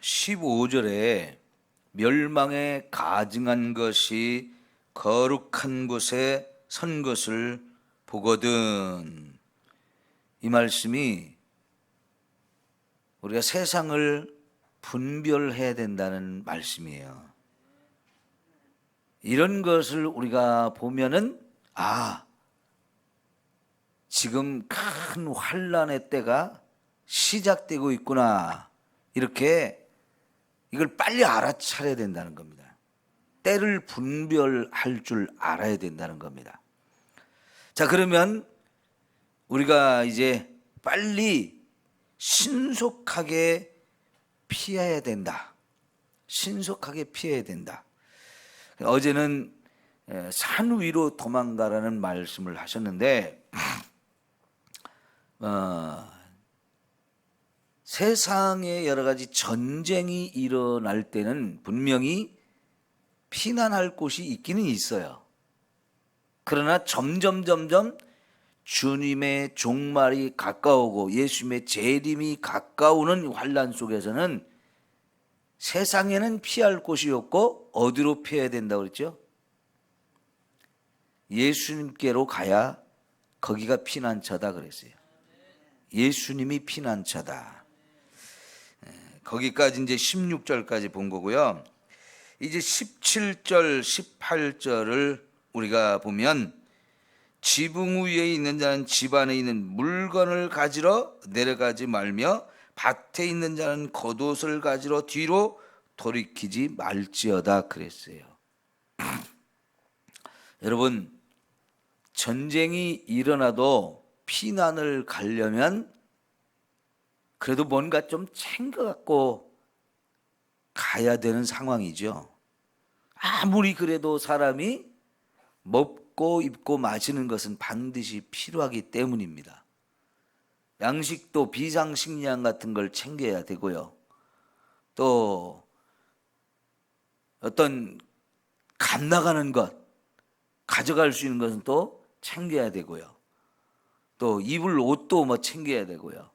15절에 멸망에 가증한 것이 거룩한 곳에 선 것을 보거든. 이 말씀이 우리가 세상을 분별해야 된다는 말씀이에요. 이런 것을 우리가 보면은 지금 큰 환난의 때가 시작되고 있구나, 이렇게 이걸 빨리 알아차려야 된다는 겁니다. 때를 분별할 줄 알아야 된다는 겁니다. 자, 그러면 우리가 이제 빨리 신속하게 피해야 된다. 신속하게 피해야 된다. 어제는 산 위로 도망가라는 말씀을 하셨는데, 세상에 여러 가지 전쟁이 일어날 때는 분명히 피난할 곳이 있기는 있어요. 그러나 점점 주님의 종말이 가까우고 예수님의 재림이 가까우는 환난 속에서는 세상에는 피할 곳이 없고 어디로 피해야 된다고 그랬죠? 예수님께로 가야 거기가 피난처다 그랬어요. 예수님이 피난처다. 거기까지 이제 16절까지 본 거고요. 이제 17절, 18절을 우리가 보면, 지붕 위에 있는 자는 집 안에 있는 물건을 가지러 내려가지 말며 밭에 있는 자는 겉옷을 가지러 뒤로 돌이키지 말지어다 그랬어요. 여러분, 전쟁이 일어나도 피난을 가려면 그래도 뭔가 좀 챙겨갖고 가야 되는 상황이죠. 아무리 그래도 사람이 먹고 입고 마시는 것은 반드시 필요하기 때문입니다. 양식도 비상식량 같은 걸 챙겨야 되고요. 또 어떤 갓 나가는 것, 가져갈 수 있는 것은 또 챙겨야 되고요. 또 입을 옷도 챙겨야 되고요.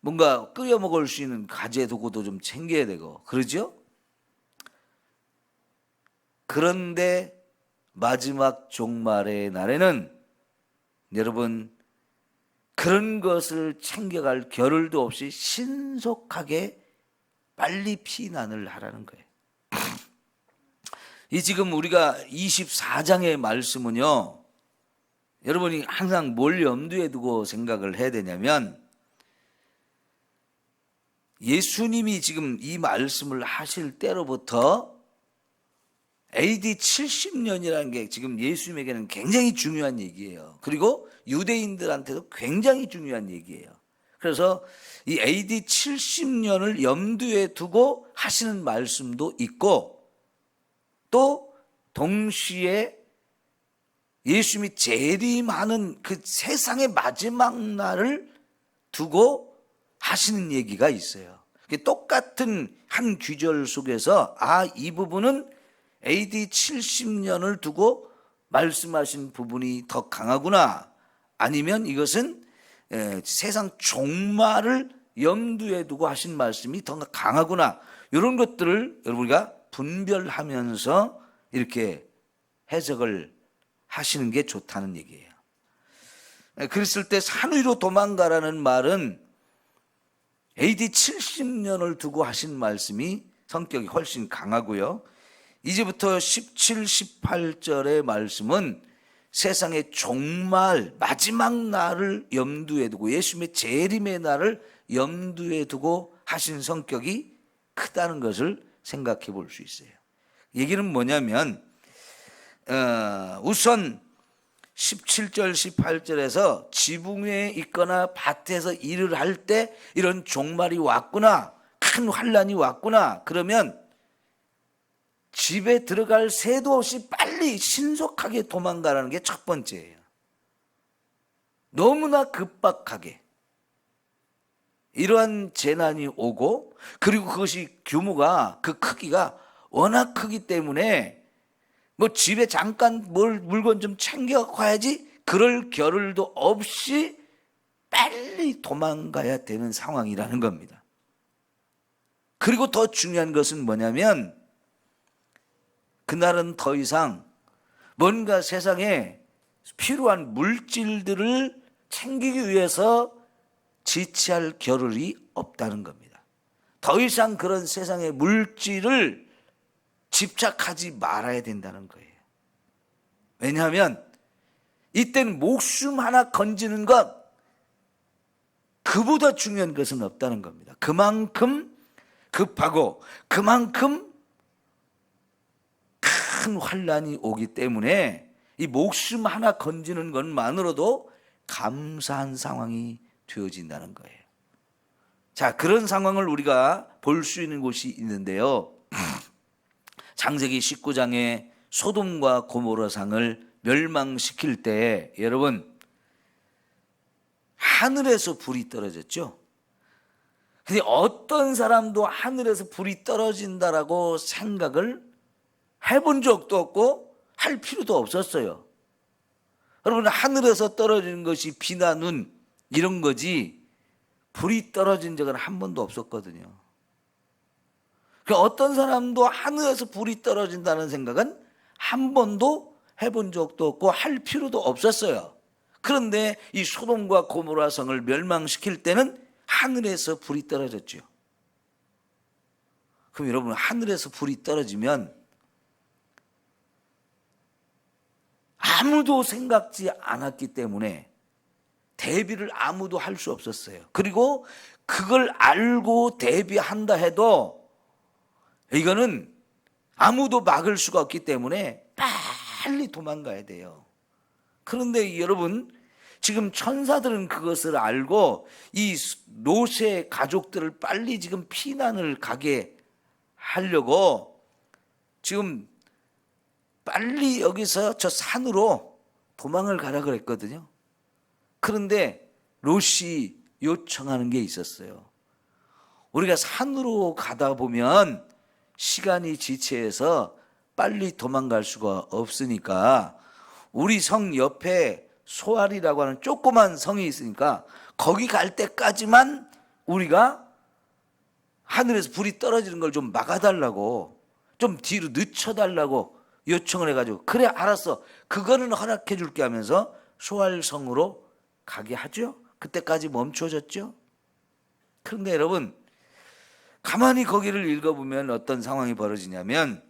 뭔가 끓여 먹을 수 있는 가재 도구도 좀 챙겨야 되고, 그러죠? 그런데 마지막 종말의 날에는 여러분, 그런 것을 챙겨갈 겨를도 없이 신속하게 빨리 피난을 하라는 거예요. 이 지금 우리가 24장의 말씀은요, 여러분이 항상 뭘 염두에 두고 생각을 해야 되냐면, 예수님이 지금 이 말씀을 하실 때로부터 AD 70년이라는 게 지금 예수님에게는 굉장히 중요한 얘기예요. 그리고 유대인들한테도 굉장히 중요한 얘기예요. 그래서 이 AD 70년을 염두에 두고 하시는 말씀도 있고, 또 동시에 예수님이 재림하는 그 세상의 마지막 날을 두고 하시는 얘기가 있어요. 똑같은 한 귀절 속에서 이 부분은 AD 70년을 두고 말씀하신 부분이 더 강하구나, 아니면 이것은 세상 종말을 염두에 두고 하신 말씀이 더 강하구나, 이런 것들을 우리가 분별하면서 이렇게 해석을 하시는 게 좋다는 얘기예요. 그랬을 때 산 위로 도망가라는 말은 AD 70년을 두고 하신 말씀이 성격이 훨씬 강하고요. 이제부터 17, 18절의 말씀은 세상의 종말, 마지막 날을 염두에 두고 예수님의 재림의 날을 염두에 두고 하신 성격이 크다는 것을 생각해 볼 수 있어요. 얘기는 뭐냐면, 우선 17절 18절에서 지붕 위에 있거나 밭에서 일을 할 때 이런 종말이 왔구나, 큰 환난이 왔구나, 그러면 집에 들어갈 새도 없이 빨리 신속하게 도망가라는 게 첫 번째예요. 너무나 급박하게 이러한 재난이 오고, 그리고 그것이 규모가, 그 크기가 워낙 크기 때문에 집에 잠깐 물건 좀 챙겨가야지, 그럴 겨를도 없이 빨리 도망가야 되는 상황이라는 겁니다. 그리고 더 중요한 것은 뭐냐면 그날은 더 이상 뭔가 세상에 필요한 물질들을 챙기기 위해서 지체할 겨를이 없다는 겁니다. 더 이상 그런 세상의 물질을 집착하지 말아야 된다는 거예요. 왜냐하면 이때는 목숨 하나 건지는 것, 그보다 중요한 것은 없다는 겁니다. 그만큼 급하고 그만큼 큰 환란이 오기 때문에 이 목숨 하나 건지는 것만으로도 감사한 상황이 되어진다는 거예요. 자, 그런 상황을 우리가 볼 수 있는 곳이 있는데요. 창세기 19장에 소돔과 고모라 상을 멸망시킬 때 여러분 하늘에서 불이 떨어졌죠. 근데 어떤 사람도 하늘에서 불이 떨어진다라고 생각을 해본 적도 없고 할 필요도 없었어요. 여러분, 하늘에서 떨어지는 것이 비나 눈 이런 거지 불이 떨어진 적은 한 번도 없었거든요. 어떤 사람도 하늘에서 불이 떨어진다는 생각은 한 번도 해본 적도 없고 할 필요도 없었어요. 그런데 이 소돔과 고모라 성을 멸망시킬 때는 하늘에서 불이 떨어졌죠. 그럼 여러분, 하늘에서 불이 떨어지면 아무도 생각지 않았기 때문에 대비를 아무도 할 수 없었어요. 그리고 그걸 알고 대비한다 해도 이거는 아무도 막을 수가 없기 때문에 빨리 도망가야 돼요. 그런데 여러분, 지금 천사들은 그것을 알고 이 롯의 가족들을 빨리 지금 피난을 가게 하려고 지금 빨리 여기서 저 산으로 도망을 가라 그랬거든요. 그런데 롯이 요청하는 게 있었어요. 우리가 산으로 가다 보면 시간이 지체해서 빨리 도망갈 수가 없으니까 우리 성 옆에 소알이라고 하는 조그만 성이 있으니까 거기 갈 때까지만 우리가 하늘에서 불이 떨어지는 걸 좀 막아달라고, 좀 뒤로 늦춰달라고 요청을 해가지고, 그래 알았어, 그거는 허락해 줄게 하면서 소알성으로 가게 하죠. 그때까지 멈춰졌죠. 그런데 여러분, 가만히 거기를 읽어보면 어떤 상황이 벌어지냐면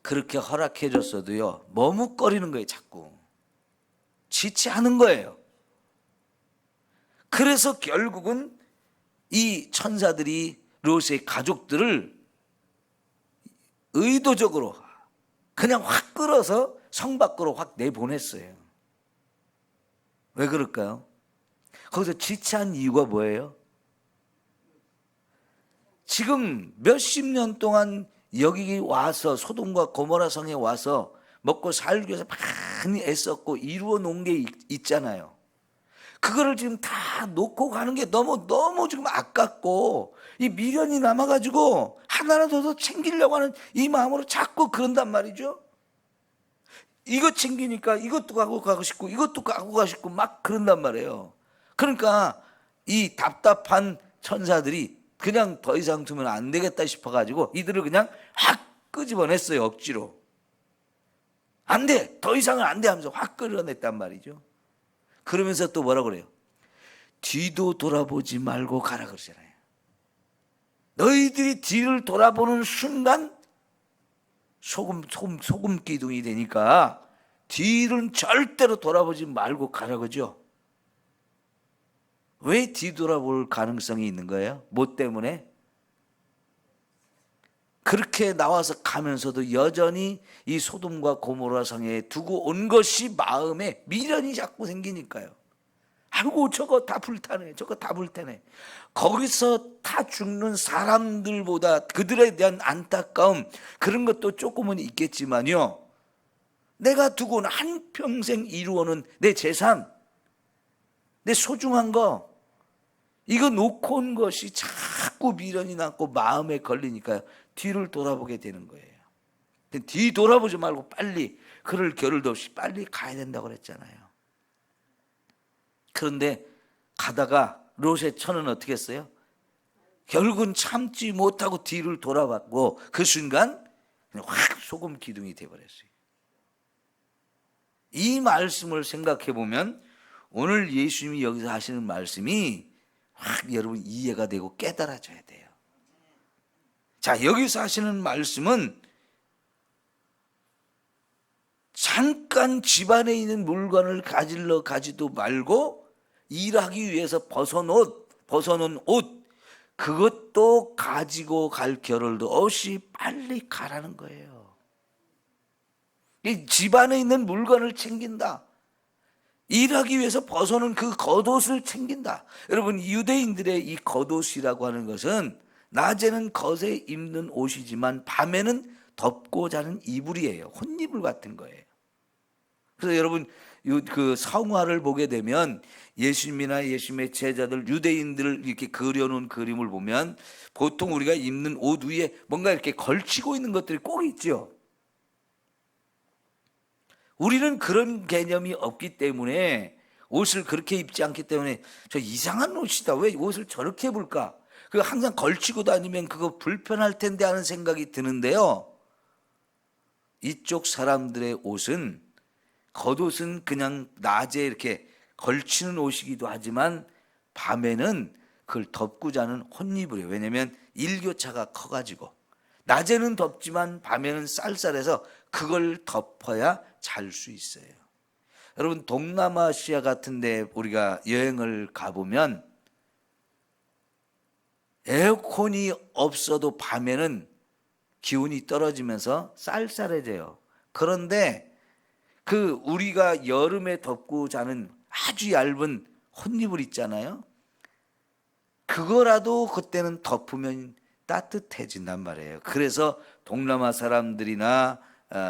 그렇게 허락해 줬어도요 머뭇거리는 거예요. 자꾸 지체하는 거예요. 그래서 결국은 이 천사들이 롯의 가족들을 의도적으로 그냥 확 끌어서 성 밖으로 확 내보냈어요. 왜 그럴까요? 거기서 지체한 이유가 뭐예요? 지금 몇십 년 동안 여기 와서 소돔과 고모라 성에 와서 먹고 살기 위해서 많이 애썼고 이루어 놓은 게 있잖아요. 그거를 지금 다 놓고 가는 게 너무 지금 아깝고 이 미련이 남아가지고 하나라도 더 챙기려고 하는 이 마음으로 자꾸 그런단 말이죠. 이거 챙기니까 이것도 가고 싶고 이것도 가고 싶고 막 그런단 말이에요. 그러니까 이 답답한 천사들이 그냥 더 이상 두면 안 되겠다 싶어가지고 이들을 그냥 확 끄집어냈어요. 억지로. 안 돼, 더 이상은 안 돼 하면서 확 끌어냈단 말이죠. 그러면서 또 뭐라고 그래요? 뒤도 돌아보지 말고 가라 그러잖아요. 너희들이 뒤를 돌아보는 순간 소금 기둥이 되니까 뒤는 절대로 돌아보지 말고 가라 그러죠. 왜 뒤돌아볼 가능성이 있는 거예요? 뭐 때문에? 그렇게 나와서 가면서도 여전히 이 소돔과 고모라 성에 두고 온 것이 마음에 미련이 자꾸 생기니까요. 아이고 저거 다 불타네, 저거 다 불타네. 거기서 다 죽는 사람들보다 그들에 대한 안타까움, 그런 것도 조금은 있겠지만요, 내가 두고 온 한평생 이루어놓은 내 재산, 내 소중한 거, 이거 놓고 온 것이 자꾸 미련이 남고 마음에 걸리니까 뒤를 돌아보게 되는 거예요. 뒤 돌아보지 말고 빨리, 그럴 겨를도 없이 빨리 가야 된다고 그랬잖아요. 그런데 가다가 롯의 처는 어떻게 했어요? 결국은 참지 못하고 뒤를 돌아봤고 그 순간 그냥 확 소금 기둥이 돼버렸어요. 이 말씀을 생각해 보면 오늘 예수님이 여기서 하시는 말씀이 확 여러분 이해가 되고 깨달아져야 돼요. 자, 여기서 하시는 말씀은 잠깐 집안에 있는 물건을 가지도 말고 일하기 위해서 벗어놓은 옷 그것도 가지고 갈 겨를도 없이 빨리 가라는 거예요. 이 집안에 있는 물건을 챙긴다. 일하기 위해서 벗어놓은 그 겉옷을 챙긴다. 여러분, 유대인들의 이 겉옷이라고 하는 것은 낮에는 겉에 입는 옷이지만 밤에는 덮고 자는 이불이에요. 혼이불 같은 거예요. 그래서 여러분 그 성화를 보게 되면 예수님이나 예수님의 제자들 유대인들을 이렇게 그려놓은 그림을 보면 보통 우리가 입는 옷 위에 뭔가 이렇게 걸치고 있는 것들이 꼭 있죠. 우리는 그런 개념이 없기 때문에 옷을 그렇게 입지 않기 때문에 저 이상한 옷이다. 왜 옷을 저렇게 입을까? 그 항상 걸치고 다니면 그거 불편할 텐데 하는 생각이 드는데요. 이쪽 사람들의 옷은 겉옷은 그냥 낮에 이렇게 걸치는 옷이기도 하지만 밤에는 그걸 덮고 자는 혼이불이에요. 왜냐하면 일교차가 커가지고 낮에는 덥지만 밤에는 쌀쌀해서 그걸 덮어야 잘 수 있어요. 여러분, 동남아시아 같은 데 우리가 여행을 가보면 에어컨이 없어도 밤에는 기온이 떨어지면서 쌀쌀해져요. 그런데 그 우리가 여름에 덮고 자는 아주 얇은 혼이불 있잖아요. 그거라도 그때는 덮으면 따뜻해진단 말이에요. 그래서 동남아 사람들이나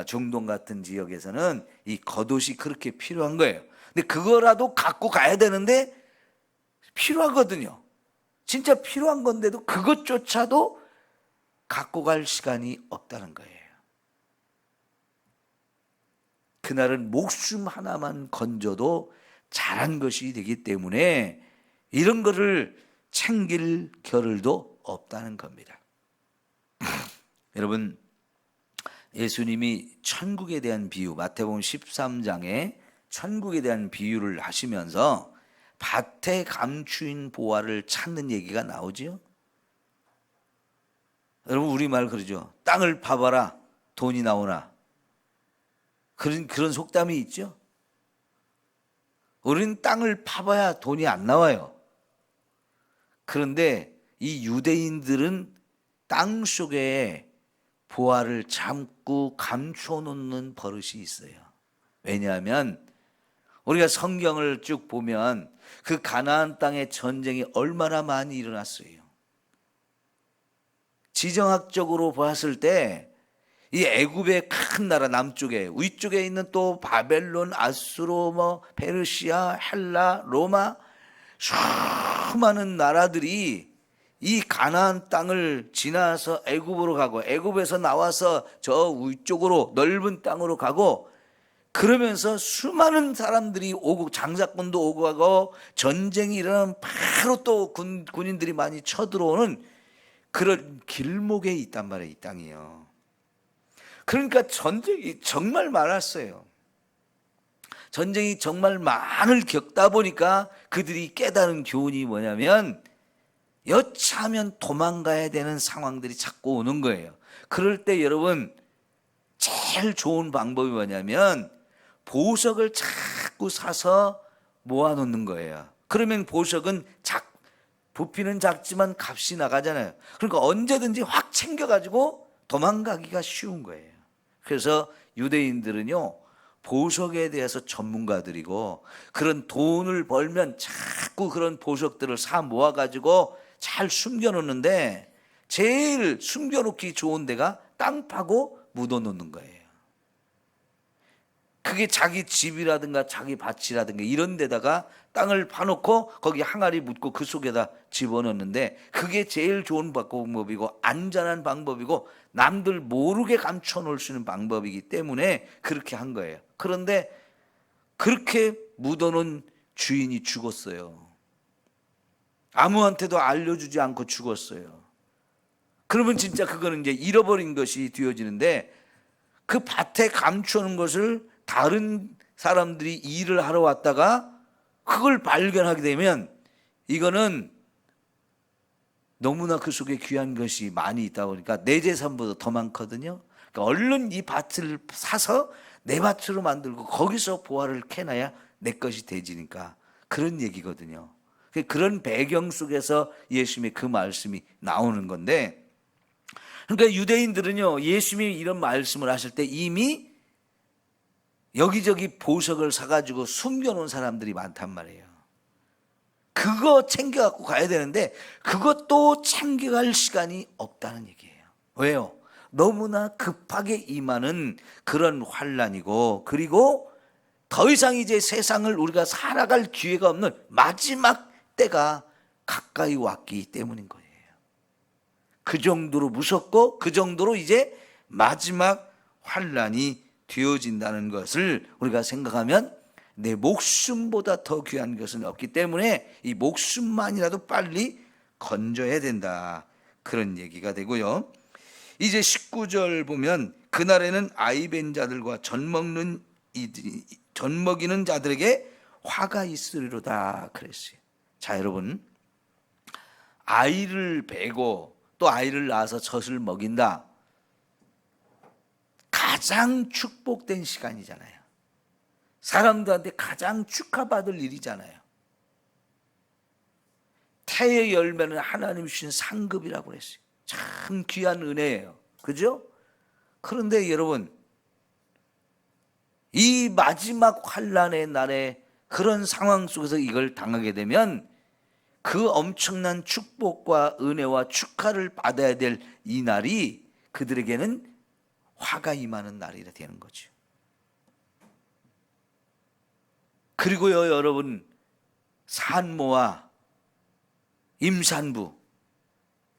중동 같은 지역에서는 이 겉옷이 그렇게 필요한 거예요. 근데 그거라도 갖고 가야 되는데 필요하거든요. 진짜 필요한 건데도 그것조차도 갖고 갈 시간이 없다는 거예요. 그날은 목숨 하나만 건져도 잘한 것이 되기 때문에 이런 거를 챙길 겨를도 없다는 겁니다. 여러분, 예수님이 천국에 대한 비유, 마태복음 13장에 천국에 대한 비유를 하시면서 밭에 감추인 보화를 찾는 얘기가 나오지요. 여러분, 우리말 그러죠. 땅을 파봐라 돈이 나오나. 그런 속담이 있죠. 우리는 땅을 파봐야 돈이 안 나와요. 그런데 이 유대인들은 땅 속에 보화를 참고 감춰 놓는 버릇이 있어요. 왜냐하면 우리가 성경을 쭉 보면 그 가나안 땅의 전쟁이 얼마나 많이 일어났어요. 지정학적으로 봤을 때 이 애굽의 큰 나라 남쪽에 위쪽에 있는 또 바벨론, 아수르, 페르시아, 헬라, 로마 수많은 나라들이 이 가나안 땅을 지나서 애굽으로 가고 애굽에서 나와서 저 위쪽으로 넓은 땅으로 가고 그러면서 수많은 사람들이 오고 장사꾼도 오고 가고 전쟁이 일어나면 바로 또 군인들이 많이 쳐들어오는 그런 길목에 있단 말이에요. 이 땅이요. 그러니까 전쟁이 정말 많았어요. 전쟁이 정말 많을 겪다 보니까 그들이 깨달은 교훈이 뭐냐면 여차하면 도망가야 되는 상황들이 자꾸 오는 거예요. 그럴 때 여러분 제일 좋은 방법이 뭐냐면 보석을 자꾸 사서 모아놓는 거예요. 그러면 보석은 부피는 작지만 값이 나가잖아요. 그러니까 언제든지 확 챙겨가지고 도망가기가 쉬운 거예요. 그래서 유대인들은요 보석에 대해서 전문가들이고 그런 돈을 벌면 자꾸 그런 보석들을 사 모아가지고 잘 숨겨놓는데 제일 숨겨놓기 좋은 데가 땅 파고 묻어놓는 거예요. 그게 자기 집이라든가 자기 밭이라든가 이런 데다가 땅을 파놓고 거기 항아리 묻고 그 속에다 집어넣는데 그게 제일 좋은 방법이고 안전한 방법이고 남들 모르게 감춰놓을 수 있는 방법이기 때문에 그렇게 한 거예요. 그런데 그렇게 묻어놓은 주인이 죽었어요. 아무한테도 알려주지 않고 죽었어요. 그러면 진짜 그거는 이제 잃어버린 것이 되어지는데, 그 밭에 감추는 것을 다른 사람들이 일을 하러 왔다가 그걸 발견하게 되면 이거는 너무나 그 속에 귀한 것이 많이 있다 보니까 내 재산보다 더 많거든요. 그러니까 얼른 이 밭을 사서 내 밭으로 만들고 거기서 보화를 캐놔야 내 것이 되지니까, 그런 얘기거든요. 그런 배경 속에서 예수님의 그 말씀이 나오는 건데, 그러니까 유대인들은요, 예수님이 이런 말씀을 하실 때 이미 여기저기 보석을 사가지고 숨겨놓은 사람들이 많단 말이에요. 그거 챙겨갖고 가야 되는데 그것도 챙겨갈 시간이 없다는 얘기예요. 왜요? 너무나 급하게 임하는 그런 환난이고, 그리고 더 이상 이제 세상을 우리가 살아갈 기회가 없는 마지막 때가 가까이 왔기 때문인 거예요. 그 정도로 무섭고 그 정도로 이제 마지막 환난이 되어진다는 것을 우리가 생각하면 내 목숨보다 더 귀한 것은 없기 때문에 이 목숨만이라도 빨리 건져야 된다, 그런 얘기가 되고요. 이제 19절 보면 그날에는 아이벤 자들과 젖 먹이는 자들에게 화가 있으리로다 그랬어요. 자, 여러분, 아이를 베고 또 아이를 낳아서 젖을 먹인다, 가장 축복된 시간이잖아요. 사람들한테 가장 축하받을 일이잖아요. 태의 열매는 하나님 주신 상급이라고 그랬어요. 참 귀한 은혜예요. 그죠? 그런데 여러분, 이 마지막 환난의 날에 그런 상황 속에서 이걸 당하게 되면 그 엄청난 축복과 은혜와 축하를 받아야 될 이 날이 그들에게는 화가 임하는 날이 되는 거죠. 그리고요, 여러분, 산모와 임산부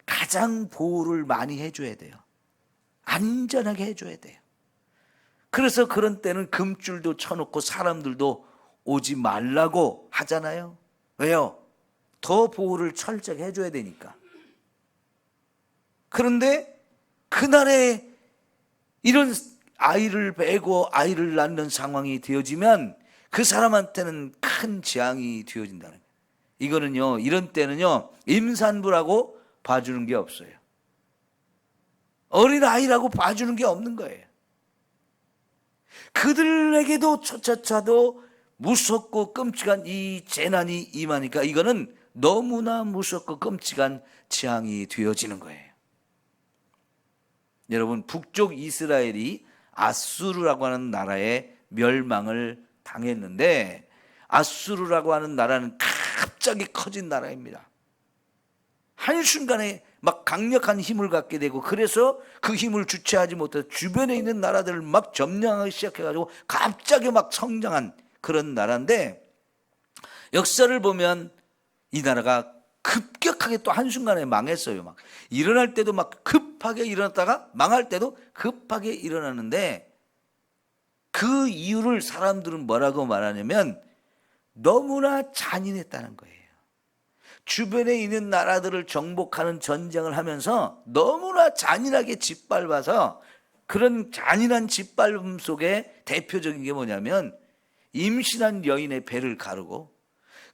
가장 보호를 많이 해줘야 돼요. 안전하게 해줘야 돼요. 그래서 그런 때는 금줄도 쳐놓고 사람들도 오지 말라고 하잖아요. 왜요? 더 보호를 철저하게 해줘야 되니까. 그런데 그날에 이런 아이를 베고 아이를 낳는 상황이 되어지면 그 사람한테는 큰 재앙이 되어진다는 거예요. 이거는요, 이런 때는요, 임산부라고 봐주는 게 없어요. 어린아이라고 봐주는 게 없는 거예요. 그들에게도 조차도 무섭고 끔찍한 이 재난이 임하니까 이거는 너무나 무섭고 끔찍한 재앙이 되어지는 거예요. 여러분, 북쪽 이스라엘이 아수르라고 하는 나라에 멸망을 당했는데, 아수르라고 하는 나라는 갑자기 커진 나라입니다. 한순간에 막 강력한 힘을 갖게 되고, 그래서 그 힘을 주체하지 못해서 주변에 있는 나라들을 막 점령하기 시작해가지고 갑자기 막 성장한 그런 나라인데, 역사를 보면 이 나라가 급격하게 또 한순간에 망했어요. 막 일어날 때도 막 급하게 일어났다가 망할 때도 급하게 일어나는데, 그 이유를 사람들은 뭐라고 말하냐면 너무나 잔인했다는 거예요. 주변에 있는 나라들을 정복하는 전쟁을 하면서 너무나 잔인하게 짓밟아서, 그런 잔인한 짓밟음 속에 대표적인 게 뭐냐면 임신한 여인의 배를 가르고,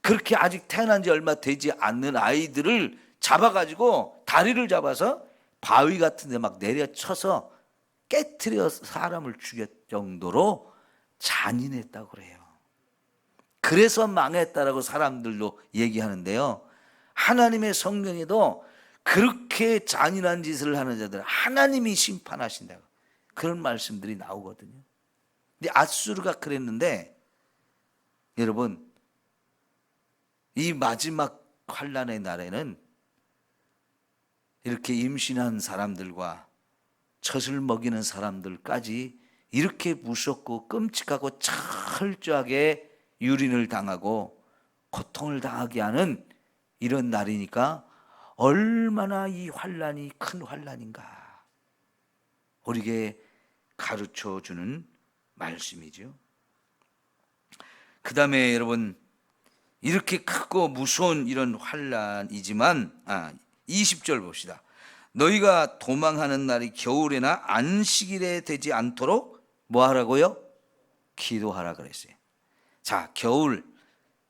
그렇게 아직 태어난 지 얼마 되지 않는 아이들을 잡아가지고 다리를 잡아서 바위 같은 데 막 내려쳐서 깨트려 사람을 죽였 정도로 잔인했다고 그래요. 그래서 망했다라고 사람들도 얘기하는데요, 하나님의 성경에도 그렇게 잔인한 짓을 하는 자들 하나님이 심판하신다고 그런 말씀들이 나오거든요. 근데 아수르가 그랬는데, 여러분, 이 마지막 환난의 날에는 이렇게 임신한 사람들과 젖을 먹이는 사람들까지 이렇게 무섭고 끔찍하고 철저하게 유린을 당하고 고통을 당하게 하는 이런 날이니까 얼마나 이 환난이 큰 환난인가 우리에게 가르쳐주는 말씀이죠. 그 다음에 여러분, 이렇게 크고 무서운 이런 환란이지만 20절 봅시다. 너희가 도망하는 날이 겨울에나 안식일에 되지 않도록 뭐 하라고요? 기도하라 그랬어요. 자, 겨울,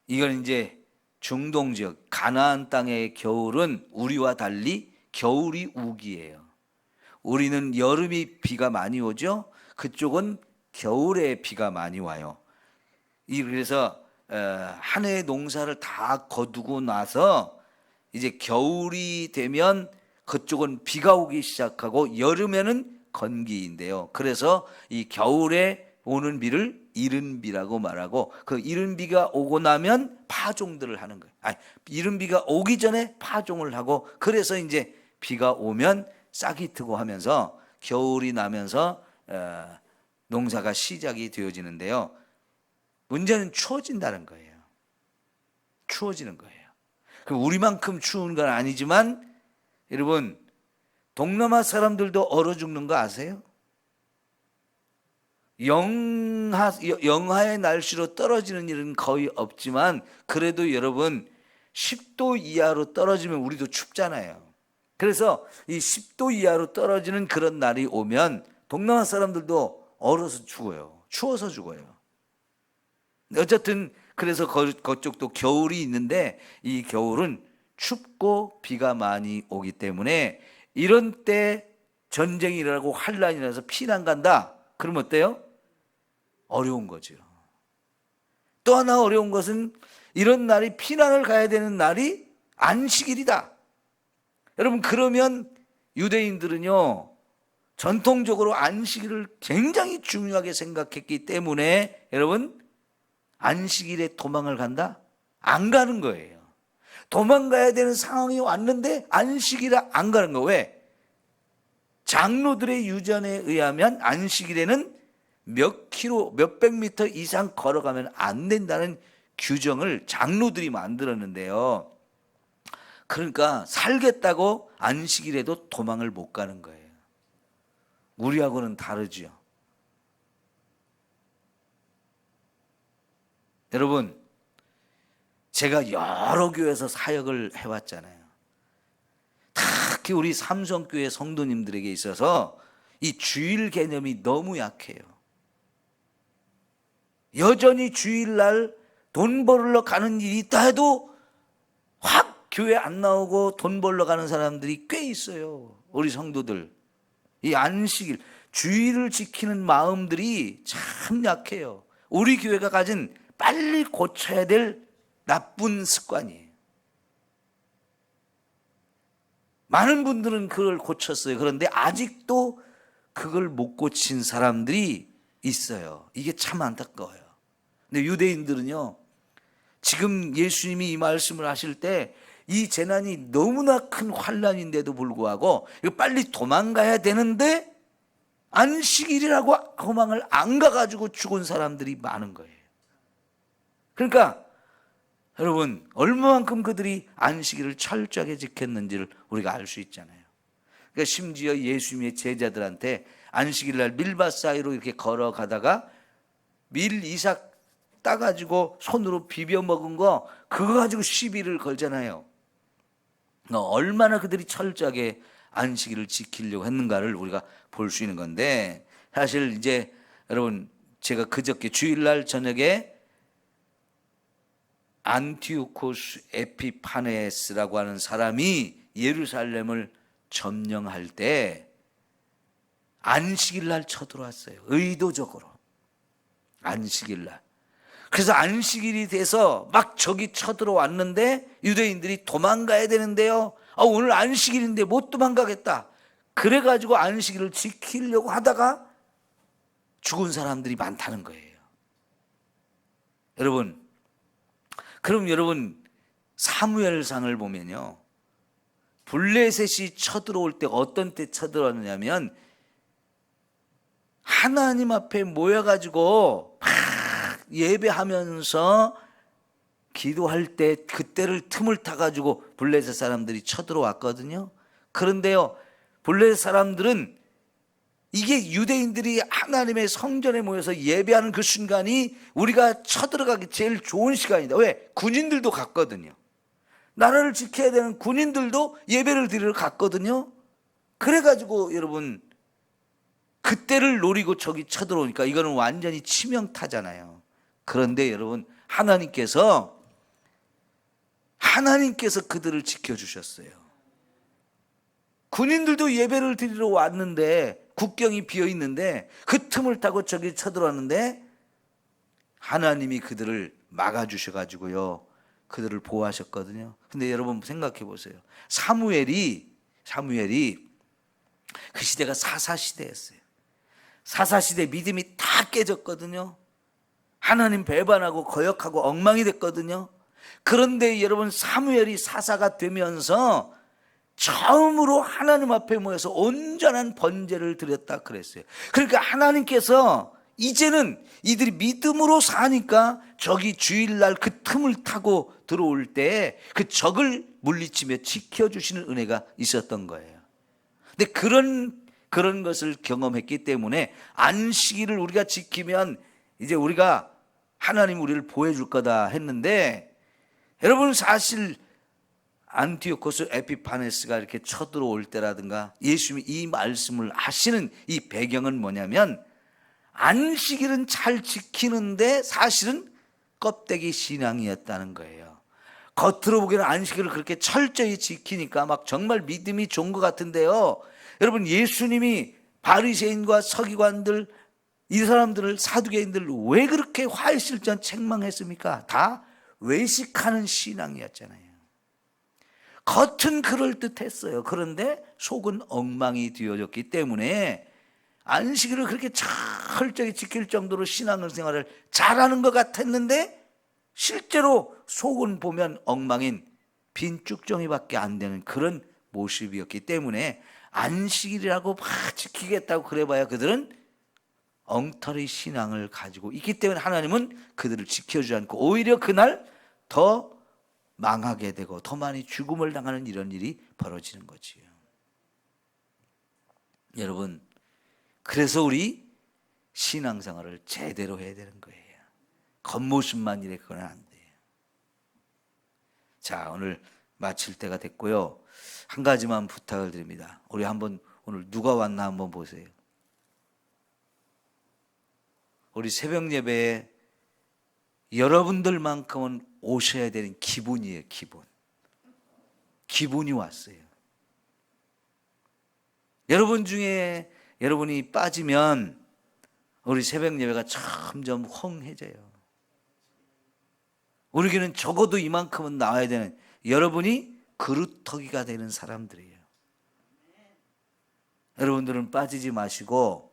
이건 이제 중동 지역 가나안 땅의 겨울은 우리와 달리 겨울이 우기예요. 우리는 여름이 비가 많이 오죠. 그쪽은 겨울에 비가 많이 와요. 그래서 한 해의 농사를 다 거두고 나서 이제 겨울이 되면 그쪽은 비가 오기 시작하고 여름에는 건기인데요. 그래서 이 겨울에 오는 비를 이른 비라고 말하고, 그 이른 비가 오고 나면 파종들을 하는 거예요. 이른 비가 오기 전에 파종을 하고, 그래서 이제 비가 오면 싹이 트고 하면서 겨울이 나면서 농사가 시작이 되어지는데요. 문제는 추워진다는 거예요. 추워지는 거예요. 우리만큼 추운 건 아니지만 여러분, 동남아 사람들도 얼어 죽는 거 아세요? 영하의 날씨로 떨어지는 일은 거의 없지만 그래도 여러분 10도 이하로 떨어지면 우리도 춥잖아요. 그래서 이 10도 이하로 떨어지는 그런 날이 오면 동남아 사람들도 얼어서 죽어요. 추워서 죽어요. 어쨌든 그래서 그쪽도 겨울이 있는데 이 겨울은 춥고 비가 많이 오기 때문에 이런 때 전쟁이 일어나고 환란이 일어나서 피난 간다. 그러면 어때요? 어려운 거죠. 또 하나 어려운 것은 이런 날이 피난을 가야 되는 날이 안식일이다. 여러분, 그러면 유대인들은요 전통적으로 안식일을 굉장히 중요하게 생각했기 때문에 여러분 안식일에 도망을 간다? 안 가는 거예요. 도망가야 되는 상황이 왔는데 안식일에 안 가는 거예요. 왜? 장로들의 유전에 의하면 안식일에는 몇백 미터 이상 걸어가면 안 된다는 규정을 장로들이 만들었는데요. 그러니까 살겠다고 안식일에도 도망을 못 가는 거예요. 우리하고는 다르죠. 여러분, 제가 여러 교회에서 사역을 해왔잖아요. 특히 우리 삼성교회 성도님들에게 있어서 이 주일 개념이 너무 약해요. 여전히 주일날 돈 벌러 가는 일이 있다 해도 확 교회 안 나오고 돈 벌러 가는 사람들이 꽤 있어요. 우리 성도들. 이 안식일, 주일을 지키는 마음들이 참 약해요. 우리 교회가 가진 빨리 고쳐야 될 나쁜 습관이에요. 많은 분들은 그걸 고쳤어요. 그런데 아직도 그걸 못 고친 사람들이 있어요. 이게 참 안타까워요. 근데 유대인들은요, 지금 예수님이 이 말씀을 하실 때 이 재난이 너무나 큰 환란인데도 불구하고 이거 빨리 도망가야 되는데 안식일이라고 도망을 안 가가지고 죽은 사람들이 많은 거예요. 그러니까 여러분, 얼마만큼 그들이 안식일을 철저하게 지켰는지를 우리가 알 수 있잖아요. 그러니까 심지어 예수님의 제자들한테 안식일날 밀밭 사이로 이렇게 걸어가다가 밀 이삭 따가지고 손으로 비벼 먹은 거 그거 가지고 시비를 걸잖아요. 얼마나 그들이 철저하게 안식일을 지키려고 했는가를 우리가 볼 수 있는 건데, 사실 이제 여러분, 제가 그저께 주일날 저녁에 안티오코스 에피파네스라고 하는 사람이 예루살렘을 점령할 때 안식일날 쳐들어왔어요. 의도적으로 안식일날. 그래서 안식일이 돼서 막 적이 쳐들어왔는데 유대인들이 도망가야 되는데요, 오늘 안식일인데 못 도망가겠다. 그래가지고 안식일을 지키려고 하다가 죽은 사람들이 많다는 거예요. 여러분, 그럼 여러분 사무엘상을 보면요, 블레셋이 쳐들어올 때 어떤 때 쳐들어왔느냐면 하나님 앞에 모여가지고 막 예배하면서 기도할 때 그때를 틈을 타가지고 블레셋 사람들이 쳐들어왔거든요. 그런데요, 블레셋 사람들은 이게 유대인들이 하나님의 성전에 모여서 예배하는 그 순간이 우리가 쳐들어가기 제일 좋은 시간이다. 왜? 군인들도 갔거든요. 나라를 지켜야 되는 군인들도 예배를 드리러 갔거든요. 그래가지고 여러분 그때를 노리고 저기 쳐들어오니까 이거는 완전히 치명타잖아요. 그런데 여러분 하나님께서 그들을 지켜주셨어요. 군인들도 예배를 드리러 왔는데 국경이 비어 있는데 그 틈을 타고 저기 쳐들어왔는데 하나님이 그들을 막아주셔가지고요, 그들을 보호하셨거든요. 근데 여러분 생각해 보세요. 사무엘이 그 시대가 사사시대였어요. 사사시대 믿음이 다 깨졌거든요. 하나님 배반하고 거역하고 엉망이 됐거든요. 그런데 여러분 사무엘이 사사가 되면서 처음으로 하나님 앞에 모여서 온전한 번제를 드렸다 그랬어요. 그러니까 하나님께서 이제는 이들이 믿음으로 사니까 적이 주일날 그 틈을 타고 들어올 때 그 적을 물리치며 지켜주시는 은혜가 있었던 거예요. 근데 그런 것을 경험했기 때문에 안식일을 우리가 지키면 이제 우리가 하나님 우리를 보호해줄 거다 했는데, 여러분 사실 안티오코스 에피파네스가 이렇게 쳐들어올 때라든가 예수님이 이 말씀을 하시는 이 배경은 뭐냐면, 안식일은 잘 지키는데 사실은 껍데기 신앙이었다는 거예요. 겉으로 보기에는 안식일을 그렇게 철저히 지키니까 막 정말 믿음이 좋은 것 같은데요, 여러분 예수님이 바리새인과 서기관들, 이 사람들을, 사두개인들을 왜 그렇게 화해실전 책망했습니까? 다 외식하는 신앙이었잖아요. 겉은 그럴듯했어요. 그런데 속은 엉망이 되어졌기 때문에 안식일을 그렇게 철저히 지킬 정도로 신앙생활을 잘하는 것 같았는데 실제로 속은 보면 엉망인 빈 쭉정이밖에 안 되는 그런 모습이었기 때문에 안식일이라고 막 지키겠다고 그래봐야 그들은 엉터리 신앙을 가지고 있기 때문에 하나님은 그들을 지켜주지 않고 오히려 그날 더 망하게 되고 더 많이 죽음을 당하는 이런 일이 벌어지는 거지요. 여러분, 그래서 우리 신앙생활을 제대로 해야 되는 거예요. 겉모습만 이래서는 안 돼요. 자, 오늘 마칠 때가 됐고요. 한 가지만 부탁을 드립니다. 우리 한번 오늘 누가 왔나 한번 보세요. 우리 새벽 예배에 여러분들만큼은 오셔야 되는 기분이에요. 기분이 왔어요. 여러분 중에 여러분이 빠지면 우리 새벽 예배가 점점 헝해져요. 우리 교회는 적어도 이만큼은 나와야 되는, 여러분이 그루터기가 되는 사람들이에요. 여러분들은 빠지지 마시고,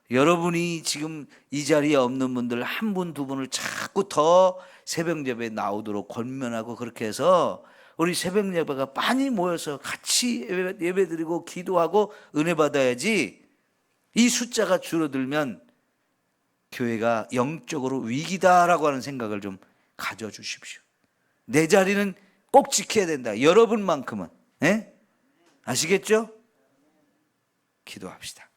여러분이 지금 이 자리에 없는 분들 한 분, 두 분을 자꾸 더 새벽 예배에 나오도록 권면하고, 그렇게 해서 우리 새벽 예배가 많이 모여서 같이 예배 드리고 기도하고 은혜 받아야지, 이 숫자가 줄어들면 교회가 영적으로 위기다라고 하는 생각을 좀 가져주십시오. 내 자리는 꼭 지켜야 된다. 여러분만큼은. 아시겠죠? 기도합시다.